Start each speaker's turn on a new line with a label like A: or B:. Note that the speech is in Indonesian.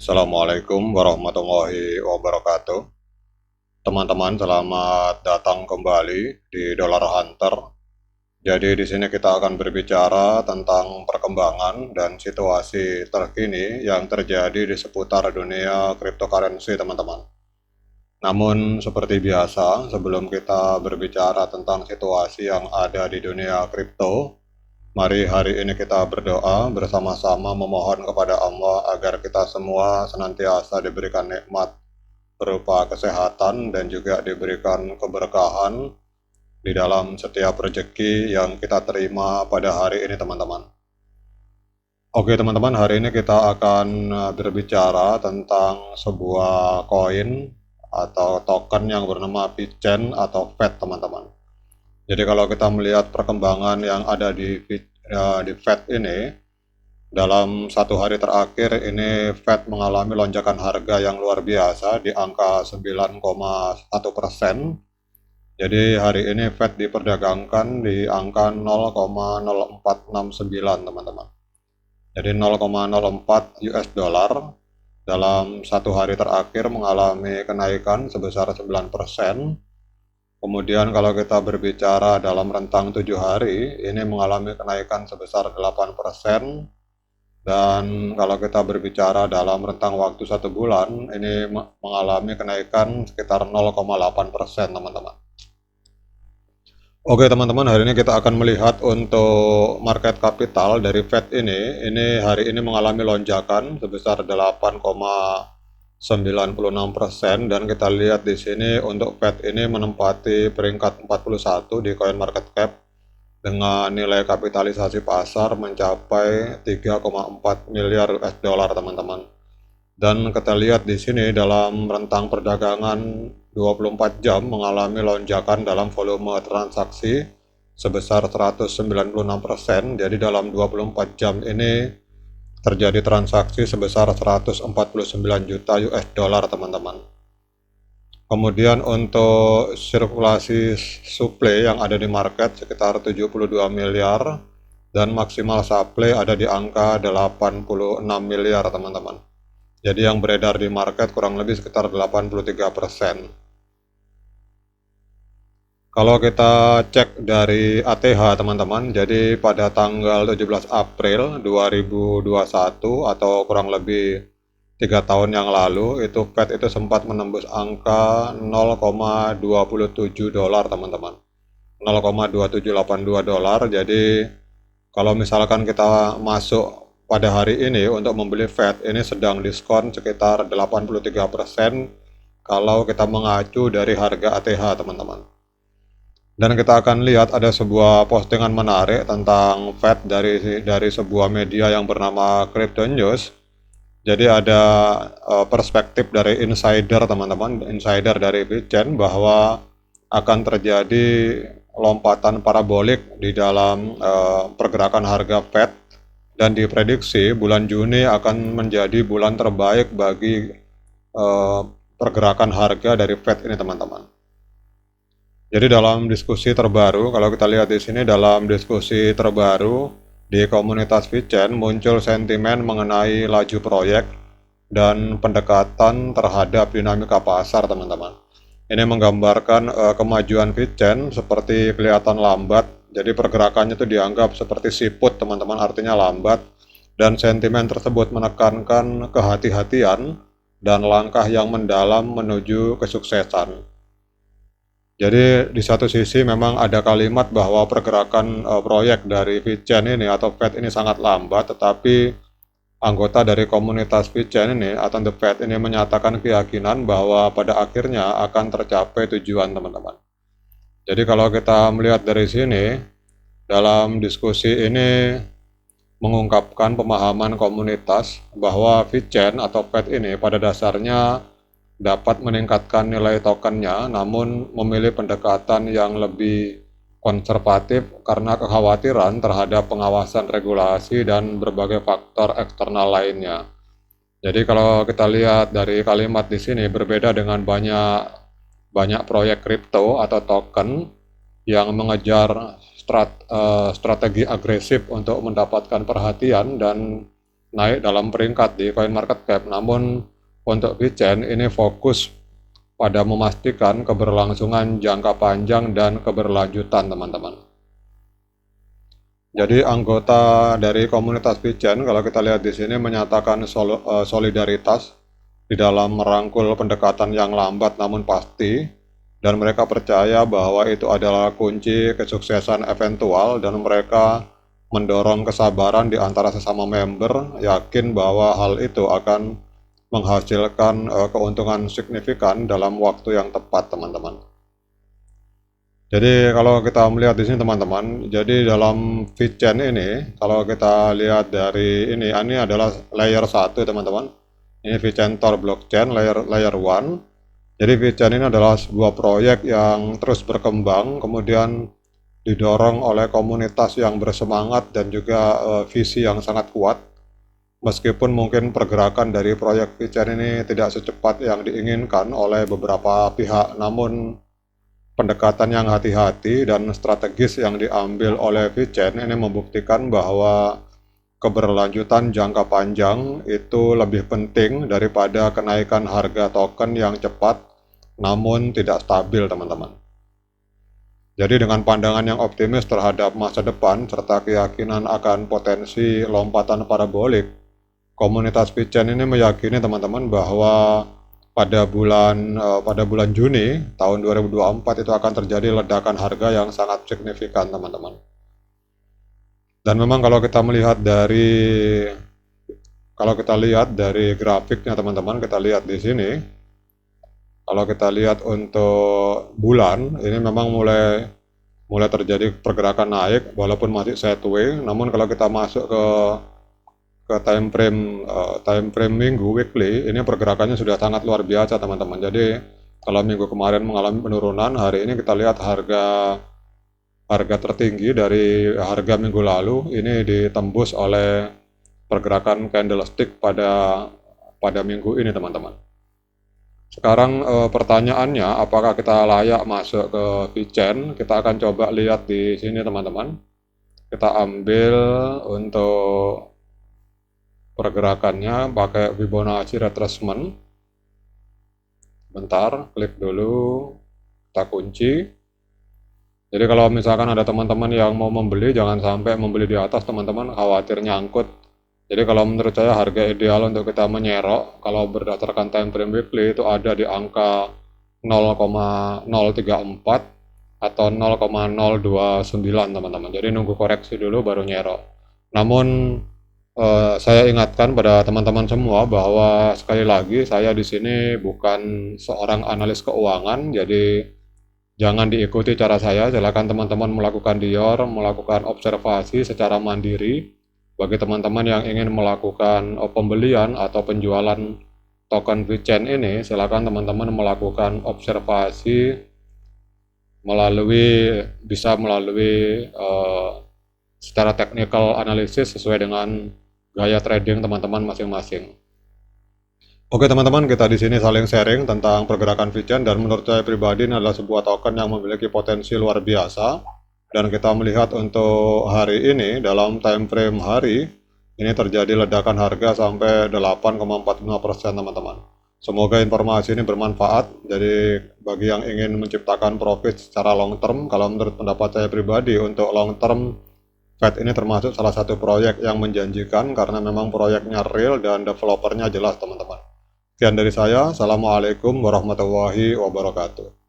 A: Assalamualaikum warahmatullahi wabarakatuh. Teman-teman, selamat datang kembali di Dollar Hunter. Jadi di sini kita akan berbicara tentang perkembangan dan situasi terkini yang terjadi di seputar dunia cryptocurrency, teman-teman. Namun seperti biasa, sebelum kita berbicara tentang situasi yang ada di dunia kripto, mari hari ini kita berdoa bersama-sama memohon kepada Allah agar kita semua senantiasa diberikan nikmat berupa kesehatan dan juga diberikan keberkahan di dalam setiap rezeki yang kita terima pada hari ini, teman-teman. Oke, teman-teman, hari ini kita akan berbicara tentang sebuah koin atau token yang bernama VeChain atau FED, teman-teman. Jadi kalau kita melihat perkembangan yang ada di FED ini, dalam satu hari terakhir ini Fed mengalami lonjakan harga yang luar biasa di angka 9,1%. Jadi hari ini Fed diperdagangkan di angka 0,0469, teman-teman. Jadi 0,04 US dollar dalam satu hari terakhir mengalami kenaikan sebesar 9%. Kemudian kalau kita berbicara dalam rentang 7 hari, ini mengalami kenaikan sebesar 8%. Dan kalau kita berbicara dalam rentang waktu 1 bulan, ini mengalami kenaikan sekitar 0,8%, teman-teman. Oke, teman-teman, hari ini kita akan melihat untuk market capital dari Fed ini. Ini hari ini mengalami lonjakan sebesar 8,96%, dan kita lihat di sini untuk Fed ini menempati peringkat 41 di CoinMarketCap dengan nilai kapitalisasi pasar mencapai 3,4 miliar US dollar, teman-teman. Dan kita lihat di sini dalam rentang perdagangan 24 jam mengalami lonjakan dalam volume transaksi sebesar 196%. Jadi dalam 24 jam ini terjadi transaksi sebesar 149 juta US dollar, teman-teman. Kemudian untuk sirkulasi supply yang ada di market sekitar 72 miliar dan maksimal supply ada di angka 86 miliar, teman-teman. Jadi yang beredar di market kurang lebih sekitar 83%. Kalau kita cek dari ATH, teman-teman, jadi pada tanggal 17 April 2021 atau kurang lebih 3 tahun yang lalu, itu Fed itu sempat menembus angka 0,27 dolar, teman-teman. 0,2782 dolar. Jadi kalau misalkan kita masuk pada hari ini untuk membeli Fed, ini sedang diskon sekitar 83% kalau kita mengacu dari harga ATH, teman-teman. Dan kita akan lihat ada sebuah postingan menarik tentang Fed dari sebuah media yang bernama Crypto News. Jadi ada perspektif dari insider, teman-teman, insider dari VeChain bahwa akan terjadi lompatan parabolik di dalam pergerakan harga Fed, dan diprediksi bulan Juni akan menjadi bulan terbaik bagi pergerakan harga dari Fed ini, teman-teman. Jadi dalam diskusi terbaru, kalau kita lihat di sini dalam diskusi terbaru di komunitas VeChain muncul sentimen mengenai laju proyek dan pendekatan terhadap dinamika pasar, teman-teman. Ini menggambarkan kemajuan VeChain seperti kelihatan lambat. Jadi pergerakannya itu dianggap seperti siput, teman-teman, artinya lambat. Dan sentimen tersebut menekankan kehati-hatian dan langkah yang mendalam menuju kesuksesan. Jadi di satu sisi memang ada kalimat bahwa pergerakan proyek dari VeChain ini atau Fed ini sangat lambat, tetapi anggota dari komunitas VeChain ini atau The Fed ini menyatakan keyakinan bahwa pada akhirnya akan tercapai tujuan, teman-teman. Jadi kalau kita melihat dari sini, dalam diskusi ini mengungkapkan pemahaman komunitas bahwa VeChain atau Fed ini pada dasarnya dapat meningkatkan nilai tokennya, namun memilih pendekatan yang lebih konservatif karena kekhawatiran terhadap pengawasan regulasi dan berbagai faktor eksternal lainnya. Jadi kalau kita lihat dari kalimat di sini berbeda dengan banyak proyek kripto atau token yang mengejar strategi agresif untuk mendapatkan perhatian dan naik dalam peringkat di CoinMarketCap. Namun untuk VeChain ini fokus pada memastikan keberlangsungan jangka panjang dan keberlanjutan, teman-teman. Jadi anggota dari komunitas VeChain, kalau kita lihat di sini, menyatakan solidaritas di dalam merangkul pendekatan yang lambat namun pasti, dan mereka percaya bahwa itu adalah kunci kesuksesan eventual, dan mereka mendorong kesabaran di antara sesama member, yakin bahwa hal itu akan menghasilkan keuntungan signifikan dalam waktu yang tepat, teman-teman. Jadi kalau kita melihat di sini, teman-teman, jadi dalam VeChain ini, kalau kita lihat dari ini adalah layer 1, teman-teman. Ini VeChain Tor blockchain layer 1. Jadi VeChain ini adalah sebuah proyek yang terus berkembang, kemudian didorong oleh komunitas yang bersemangat dan juga visi yang sangat kuat. Meskipun mungkin pergerakan dari proyek VeChain ini tidak secepat yang diinginkan oleh beberapa pihak, namun pendekatan yang hati-hati dan strategis yang diambil oleh VeChain ini membuktikan bahwa keberlanjutan jangka panjang itu lebih penting daripada kenaikan harga token yang cepat namun tidak stabil, teman-teman. Jadi dengan pandangan yang optimis terhadap masa depan serta keyakinan akan potensi lompatan parabolik, komunitas VeChain ini meyakini, teman-teman, bahwa pada bulan Juni tahun 2024 itu akan terjadi ledakan harga yang sangat signifikan, teman-teman. Dan memang kalau kita lihat dari grafiknya, teman-teman, kita lihat di sini. Kalau kita lihat untuk bulan, ini memang mulai terjadi pergerakan naik walaupun masih sideways. Namun kalau kita masuk ke time frame minggu weekly, ini pergerakannya sudah sangat luar biasa, teman-teman. Jadi kalau minggu kemarin mengalami penurunan, hari ini kita lihat harga tertinggi dari harga minggu lalu ini ditembus oleh pergerakan candlestick pada minggu ini, teman-teman. Sekarang pertanyaannya, apakah kita layak masuk ke VeChain? Kita akan coba lihat di sini, teman-teman. Kita ambil untuk pergerakannya pakai Fibonacci retracement. Bentar, klik dulu, kita kunci. Jadi kalau misalkan ada teman-teman yang mau membeli, jangan sampai membeli di atas, teman-teman, khawatir nyangkut. Jadi kalau menurut saya harga ideal untuk kita menyerok, kalau berdasarkan time frame weekly, itu ada di angka 0,034 atau 0,029, teman-teman. Jadi nunggu koreksi dulu baru nyerok. Namun saya ingatkan pada teman-teman semua bahwa sekali lagi saya di sini bukan seorang analis keuangan, jadi jangan diikuti cara saya. Silakan teman-teman melakukan melakukan observasi secara mandiri. Bagi teman-teman yang ingin melakukan pembelian atau penjualan token VeChain ini, silakan teman-teman melakukan observasi bisa melalui secara technical analysis sesuai dengan gaya trading teman-teman masing-masing. Oke, teman-teman, kita di sini saling sharing tentang pergerakan VeChain, dan menurut saya pribadi ini adalah sebuah token yang memiliki potensi luar biasa. Dan kita melihat untuk hari ini, dalam time frame hari, ini terjadi ledakan harga sampai 8,45%, teman-teman. Semoga informasi ini bermanfaat. Jadi bagi yang ingin menciptakan profit secara long term, kalau menurut pendapat saya pribadi, untuk long term, Fed ini termasuk salah satu proyek yang menjanjikan karena memang proyeknya real dan developernya jelas, teman-teman. Sekian dari saya. Assalamualaikum warahmatullahi wabarakatuh.